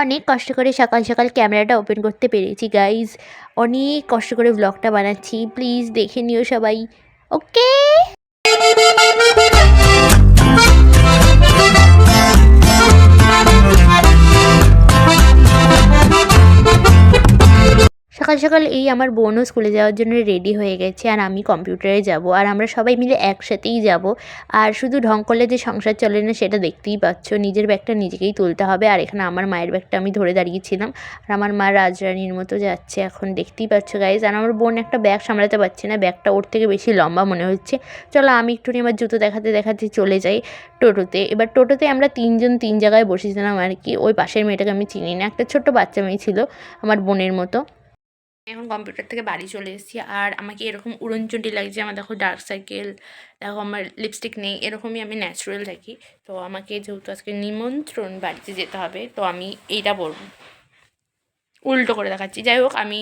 অনেক কষ্ট করে সকাল সকাল ক্যামেরাটা ওপেন করতে পেরেছি গাইজ। অনেক কষ্ট করে ব্লগটা বানাচ্ছি, প্লিজ দেখে নিও সবাই। ওকে। সকাল সকাল এই আমার বোনও স্কুলে যাওয়ার জন্য রেডি হয়ে গেছে, আর আমি কম্পিউটারে যাব, আর আমরা সবাই মিলে একসাথেই যাব। আর শুধু ঢং করলে যে সংসার চলে না সেটা দেখতেই পাচ্ছ, নিজের ব্যাগটা নিজেকেই তুলতে হবে। আর এখানে আমার মায়ের ব্যাগটা আমি ধরে দাঁড়িয়েছিলাম, আর আমার মা রাজরানীর মতো যাচ্ছে এখন, দেখতেই পাচ্ছ গাইজ। আর আমার বোন একটা ব্যাগ সামলাতে পারছে না, ব্যাগটা ওর থেকে বেশি লম্বা মনে হচ্ছে। চলো আমি একটুখানি আমার জুতো দেখাতে দেখাতে চলে যাই টোটোতে। এবার টোটোতে আমরা তিনজন তিন জায়গায় বসেছিলাম আর কি। ওই পাশের মেয়েটাকে আমি চিনি না, একটা ছোট্ট বাচ্চা মেয়ে ছিল আমার বোনের মতো। এখন কম্পিউটার থেকে বাড়ি চলে এসেছি, আর আমাকে এরকম উড়নচণ্ডী লাগছে। আমার দেখো ডার্ক সার্কেল, দেখো আমার লিপস্টিক নেই, এরকমই আমি ন্যাচারাল থাকি। তো আমাকে যেহেতু আজকে নিমন্ত্রণ বাড়িতে যেতে হবে, তো আমি এইটা পরবো। উল্টো করে দেখাচ্ছি। যাই হোক, আমি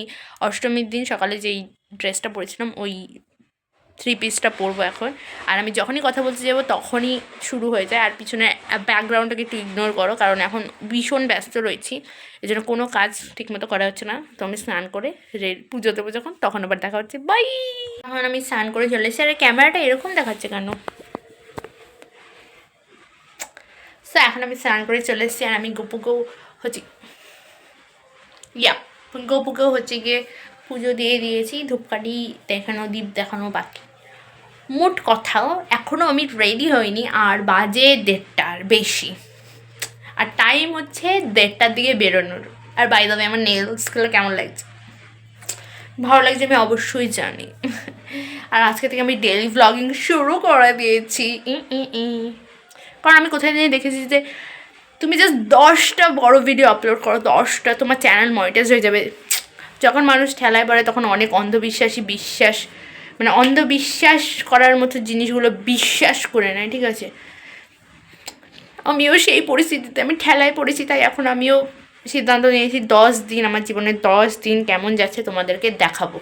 অষ্টমীর দিন সকালে যেই ড্রেসটা পরেছিলাম ওই 3 পিসটা পরবো এখন। আর আমি যখনই কথা বলতে যাবো তখনই শুরু হয়ে যায়। আর পিছনে ব্যাকগ্রাউন্ডটাকে একটু ইগনোর করো, কারণ এখন ভীষণ ব্যস্ত রয়েছি, এই জন্য কোনো কাজ ঠিকমতো করা হচ্ছে না। তো আমি স্নান করে পুজো দেবো যখন, তখন আবার দেখা হচ্ছে। বাই। এখন আমি স্নান করে চলে এসেছি। আর ক্যামেরাটা এরকম দেখাচ্ছে কেন? সো এখন আমি স্নান করে চলে এসেছি, আর আমি গোপুকেও হচ্ছে গোপুকেও হচ্ছে গিয়ে পুজো দিয়ে দিয়েছি, ধূপকাঠি দেখানো, দীপ দেখানো বাকি। মোট কথাও এখনও আমি রেডি হইনি, আর বাজে 1:30টার বেশি, আর টাইম হচ্ছে 1:30টার দিকে বেরোনোর। আর বাই দ্য ওয়ে আমার নেলসগুলো কেমন লাগছে? ভালো লাগছে আমি অবশ্যই জানি। আর আজকে থেকে আমি ডেইলি ভ্লগিং শুরু করে দিয়েছি। কারণ আমি কোথায় নিয়ে দেখেছি যে তুমি জাস্ট 10টা বড় ভিডিও আপলোড করো, 10টা, তোমার চ্যানেল মনিটাইজ হয়ে যাবে। যখন মানুষ ঠেলায় পড়ে তখন অনেক অন্ধবিশ্বাস করার মতো জিনিসগুলো বিশ্বাস করে নেয়, ঠিক আছে? আমিও সেই পরিস্থিতিতে আমি ঠেলায় পড়েছি, তাই এখন আমিও সিদ্ধান্ত নিয়েছি 10 দিন, আমার জীবনের 10 দিন কেমন যাচ্ছে তোমাদেরকে দেখাবো।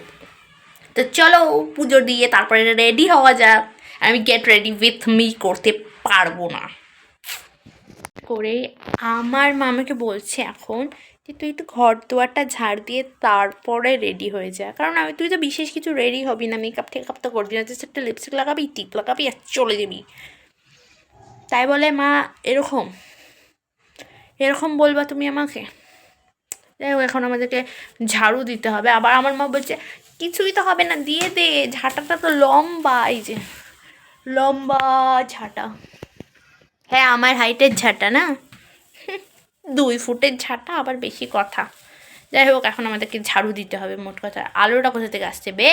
তো চলো পুজো দিয়ে তারপরে রেডি হওয়া যাক। আমি গেট রেডি উইথ মি করতে পারবো না করে। আমার মামাকে বলছে এখন যে তুই একটু ঘর দুয়ারটা ঝাড় দিয়ে তারপরে রেডি হয়ে যা, কারণ তুই তো বিশেষ কিছু রেডি হবি না, মেকআপ টেকআপ তো করবি না, জাস্ট একটা লিপস্টিক লাগাবি, টিপ লাগাবি, আর চলে যাবি। তাই বলে মা এরকম বলবা তুমি আমাকে? যাই হোক, এখন আমাদেরকে ঝাড়ু দিতে হবে। আবার আমার মা বলছে কিছুই তো হবে না, দিয়ে দে, ঝাঁটাটা তো লম্বা, এই যে লম্বা ঝাঁটা। হ্যাঁ, আমার হাইটের ঝাঁটা না, 2 ফুটের ঝাঁটা, আবার বেশি কথা। যাই হোক, এখন আমাদেরকে ঝাড়ু দিতে হবে। মোট কথা, আলোটা কোথা থেকে আসছে বে?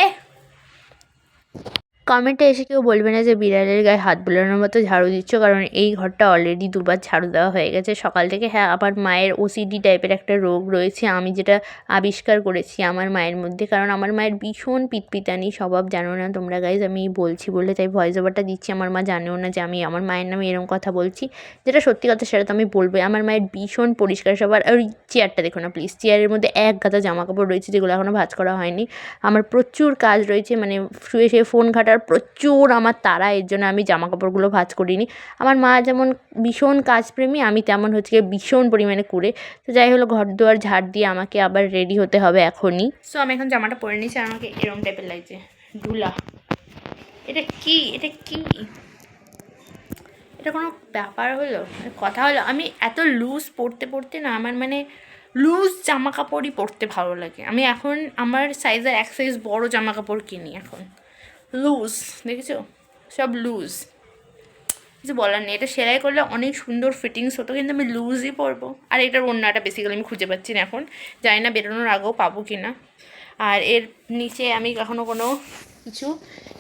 কমেন্টে এসে কেউ বলবে না যে বিড়ালের গায়ে হাত বোলানোর মতো ঝাড়ু দিচ্ছ, কারণ এই ঘরটা অলরেডি 2বার ঝাড়ু দেওয়া হয়ে গেছে সকাল থেকে। হ্যাঁ, আমার মায়ের ওসিডি টাইপের একটা রোগ রয়েছে, আমি যেটা আবিষ্কার করেছি আমার মায়ের মধ্যে। কারণ আমার মায়ের ভীষণ পিতপিতানি স্বভাব, জানো না তোমরা গাইজ, আমি বলছি বলে তাই ভয়েস ওভারটা দিচ্ছি। আমার মা জানেও না যে আমি আমার মায়ের নামে এরকম কথা বলছি, যেটা সত্যি কথা সেটা তো আমি বলবো। আমার মায়ের ভীষণ পরিষ্কার সবার। আর ওই চেয়ারটা দেখো না প্লিজ, চেয়ারের মধ্যে এক গাদা জামা কাপড় রয়েছে যেগুলো এখনও ভাঁজ করা হয়নি। আমার প্রচুর কাজ রয়েছে, মানে শুয়ে শুয়ে ফোন ঘাটার প্রচুর আমার তাড়া, এর জন্য আমি জামা কাপড়গুলো ভাঁজ করিনি। আমার মা যেমন ভীষণ কাজপ্রেমী, আমি তেমন হচ্ছে ভীষণ পরিমাণে কুড়ে। তো যাই হলো, ঘর দুয়ার ঝাড় দিয়ে আমাকে আবার রেডি হতে হবে এখনই। সো আমি এখন জামাটা পরে নিয়েছি, আর আমাকে এরম টাইপের লাগছে, ঢুলা। এটা কি এটা কোনো ব্যাপার হলো? কথা হলো? আমি এত লুজ পরতে না, আমার লুজ জামা কাপড়ই পরতে ভালো লাগে। আমি এখন আমার সাইজের 1 সাইজ বড় জামা কাপড় কিনি এখন, লুজ, দেখেছো? সব লুজ, কিছু বলার নেই। এটা সেলাই করলে অনেক সুন্দর ফিটিংস হতো, কিন্তু আমি লুজই পরবো। আর এটার ওড়নাটা বেসিক্যালি আমি খুঁজে পাচ্ছি না এখন, জানি না বেরোনোর আগেও পাবো কি না। আর এর নিচে আমি কখনো কোনো কিছু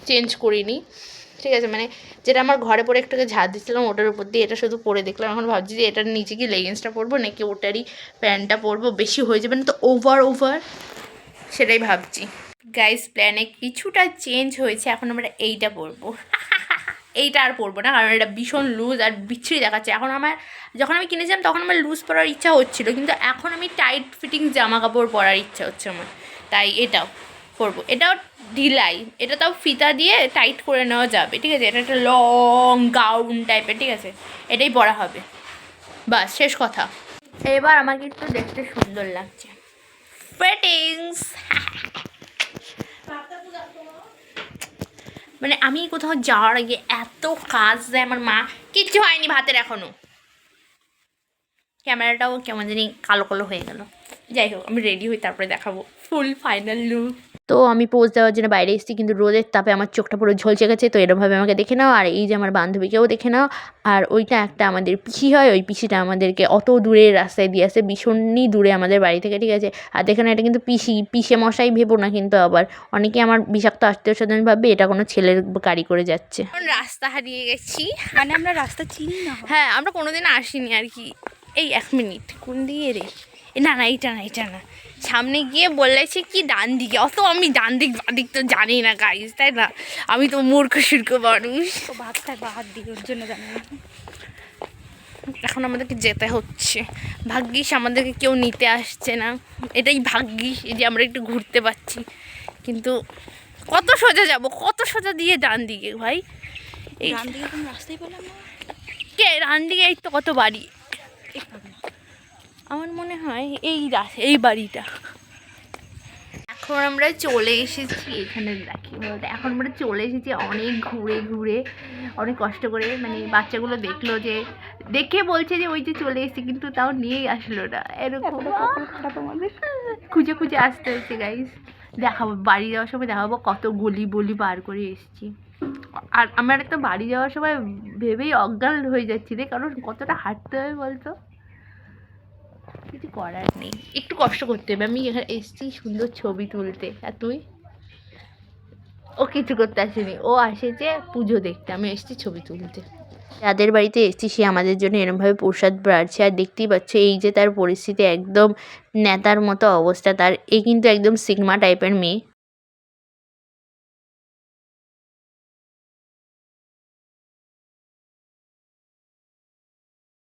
চেঞ্জ করিনি, ঠিক আছে? যেটা আমার ঘরে পরে একটাকে ঝাড় দিচ্ছিলাম ওটার উপর দিয়ে এটা শুধু পরে দেখলাম। এখন ভাবছি যে এটার নিচে কি লেগিংসটা পরবো নাকি ওটারই প্যান্টটা পরবো, বেশি হয়ে যাবে না তো ওভার, সেটাই ভাবছি। গাইস, প্ল্যানে কিছুটা চেঞ্জ হয়েছে, এখন আমরা এইটা পরবো। এইটা আর পরবো না, কারণ এটা ভীষণ লুজ আর বিচ্ছিরি দেখাচ্ছে। যখন আমি কিনেছিলাম তখন আমার লুজ পরার ইচ্ছা হচ্ছিলো, কিন্তু এখন আমি টাইট ফিটিং জামা কাপড় পরার ইচ্ছা হচ্ছে আমার, তাই এটাও পরবো। এটাও ঢিলাই, এটা তাও ফিতা দিয়ে টাইট করে নেওয়া যাবে, ঠিক আছে? এটা একটা লং গাউন টাইপের, ঠিক আছে? এটাই পরা হবে, বাস, শেষ কথা। এবার আমাকে একটু দেখতে সুন্দর লাগছে। ফিটিংস মানে আমি কোথাও যাওয়ার আগে এত কাজ দেয় আমার মা, কিচ্ছু হয়নি ভাতের এখনো। ক্যামেরাটাও কেমন জানি কালো কালো হয়ে গেল। যাই হোক, আমি রেডি হই, তারপরে দেখাবো ফুল ফাইনাল লুক। তো আমি পোজ দেওয়ার জন্য বাইরে এসেছি, কিন্তু রোদের তাপে আমার চোখটা পুরো ঝলসে গেছে। তো এরমভাবে আমাকে দেখে নাও, আর এই যে আমার বান্ধবীকেও দেখে নাও। আর ওইটা একটা আমাদের পিসি হয়, ওই পিসিটা আমাদেরকে অত দূরের রাস্তায় দিয়ে আসে, ভীষণই দূরে আমাদের বাড়ি থেকে, ঠিক আছে। আর দেখে না, এটা কিন্তু পিসে মশাই ভেবো না, কিন্তু আবার অনেকে আমার বিষাক্ত আত্মীয় স্বজন ভাববে এটা কোনো ছেলের গাড়ি করে যাচ্ছে। রাস্তা হারিয়ে গেছি, মানে আমরা রাস্তা চিনি না। হ্যাঁ, আমরা কোনোদিন আসিনি আর কি। এই 1 মিনিট, কোন দিকে রে? না না, এইটা না, এটা না। সামনে গিয়ে বলেছে কি ডান দিকে, অত আমি ডান দিক বাঁ দিক তো জানি না গাইজ, তাই না? আমি তো মূর্খ সুর্খ মানুষ। তো ভাতটা বাহার দিকে, ওর জন্য জানি না। এখন আমাদেরকে যেতে হচ্ছে। ভাগ্যিস আমাদেরকে কেউ নিতে আসছে না, এটাই ভাগ্যিস যে আমরা একটু ঘুরতে পারছি। কিন্তু কত সোজা যাব, কত সোজা দিয়ে ডান দিকে ভাই? এই ডান দিকে কোনো রাস্তাই পেলাম না। কে ডান দিকে? এই তো কত বাড়ি, আমার মনে হয় এই বাড়িটা। এখন আমরা চলে এসেছি এখানে, রাখি বলতে এখন আমরা চলে এসেছি অনেক ঘুরে ঘুরে, অনেক কষ্ট করে। মানে বাচ্চাগুলো দেখলো, যে দেখে বলছে যে ওই যে চলে এসেছি, কিন্তু তাও নিয়েই আসলো না। এরকম খারাপ আমাদের। খুঁজে খুঁজে আসতে হচ্ছে গাইস। দেখাবো বাড়ি যাওয়ার সময়, দেখাবো কত গলি বলি পার করে এসেছি। আর আমার একটা বাড়ি যাওয়ার সময় ভেবেই অজ্ঞান হয়ে যাচ্ছি রে, কারণ কতটা হাঁটতে হবে বলতো। কিছু করার নেই, একটু কষ্ট করতে হবে। আমি এখানে এসেছি সুন্দর ছবি তুলতে, আর তুই? ও কিছু করতে আসেনি, ও আসেছে পুজো দেখতে, আমি এসেছি ছবি তুলতে। যাদের বাড়িতে এসেছি সে আমাদের জন্য এরমভাবে প্রসাদ বাড়ছে, আর দেখতেই পাচ্ছ এই যে তার পরিস্থিতি, একদম নেতার মতো অবস্থা তার। এই কিন্তু একদম সিগমা টাইপের মেয়ে।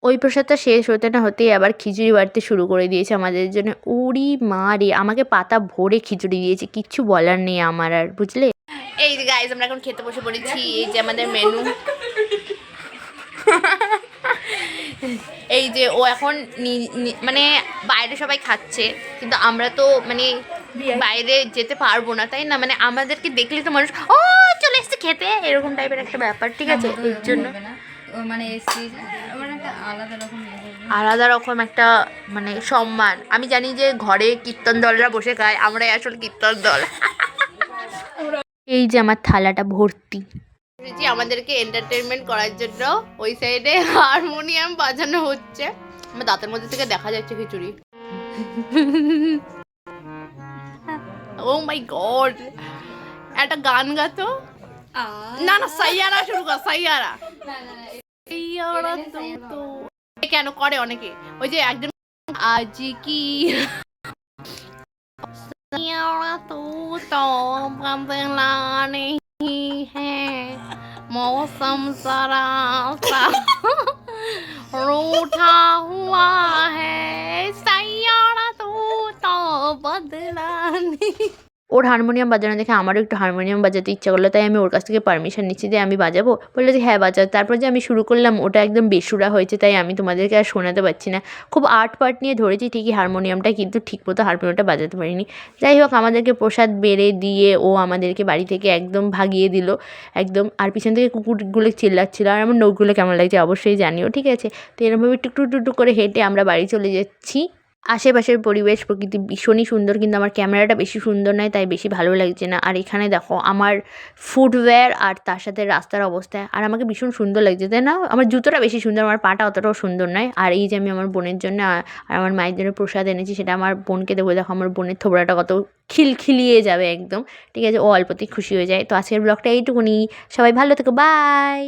ওই প্রসাদটা শেষ হতে না হতেই আবার খিচুড়ি বাড়তে শুরু করে দিয়েছে আমাদের জন্য। উড়ি মা রে, আমাকে পাতা ভরে খিচুড়ি দিয়েছে, কিচ্ছু বলার নেই আমার আর, বুঝলে। এই যে গাইজ, আমরা এখন খেতে বসে পড়েছি। এই যে আমাদের মেনু। এই যে ও এখন মানে বাইরে সবাই খাচ্ছে, কিন্তু আমরা তো মানে বাইরে যেতে পারবো না, তাই না? মানে আমাদেরকে দেখলে তো মানুষ ও চলে এসছে খেতে, এরকম টাইপের একটা ব্যাপার, ঠিক আছে। এর জন্য মানে আলাদা রকম একটা মানে সম্মান। আমি জানি যে ঘরে কীর্তন দলরা বসে খায়, আমরাই আসল কীর্তন দল। এই যে আমার থালাটা ভর্তি। আমাদেরকে এন্টারটেনমেন্ট করার জন্য ওই সাইডে হারমোনিয়াম বাজানো হচ্ছে, আমার দাঁতের মধ্যে থেকে দেখা যাচ্ছে খিচুড়ি। ও মাই গড, একটা গান গাতো। না না, সাইয়ারা শুরু কর, সাইয়ারা। সাইয়ারা তো কেন করে অনেকে, ওই যে একজন আজ কি साइयारा तू तो बदला नहीं है, मौसम जरा सा रूठा हुआ है, साइयारा तू तो बदला नहीं। ওর হারমোনিয়াম বাজানো দেখে আমারও একটু হারমোনিয়াম বাজাতে ইচ্ছা করলো, তাই আমি ওর কাছ থেকে পারমিশন নিচ্ছি যে আমি বাজাবো। বললো যে হ্যাঁ বাজাও। তারপর যে আমি শুরু করলাম, ওটা একদম বেসুরা হয়েছে, তাই আমি তোমাদেরকে আর শোনাতে পারছি না। খুব আর্ট পার্ট নিয়ে ধরেছি ঠিকই হারমোনিয়ামটা, কিন্তু ঠিক মতো হারমোনিয়ামটা বাজাতে পারিনি। যাই হোক, আমাদেরকে প্রসাদ বেড়ে দিয়ে ও আমাদেরকে বাড়ি থেকে একদম ভাগিয়ে দিল একদম। আর পিছন থেকে কুকুরগুলো চিল্লাচ্ছিলো, আর আমার নখগুলো কেমন লাগছে অবশ্যই জানিও, ঠিক আছে। তো এরকমভাবে টুকটুক টুকটুক করে হেঁটে আমরা বাড়ি চলে যাচ্ছি। আশেপাশের পরিবেশ প্রকৃতি ভীষণই সুন্দর, কিন্তু আমার ক্যামেরাটা বেশি সুন্দর নয়, তাই বেশি ভালো লাগছে না। আর এখানে দেখো আমার ফুটওয়্যার আর তার সাথে রাস্তার অবস্থা, আর আমাকে ভীষণ সুন্দর লাগছে, তাই না? আমার জুতোটা বেশি সুন্দর, আমার পাটা অতটাও সুন্দর নয়। আর এই যে আমি আমার বোনের জন্য আর আমার মায়ের জন্য প্রসাদ এনেছি, সেটা আমার বোনকে দেবো। দেখো আমার বোনের থোবড়াটা কত খিলখিলিয়ে যাবে একদম, ঠিক আছে। ও অল্পতেই খুশি হয়ে যায়। তো আজকের ব্লগটা এইটুকুনি, সবাই ভালো থেকো, বাই।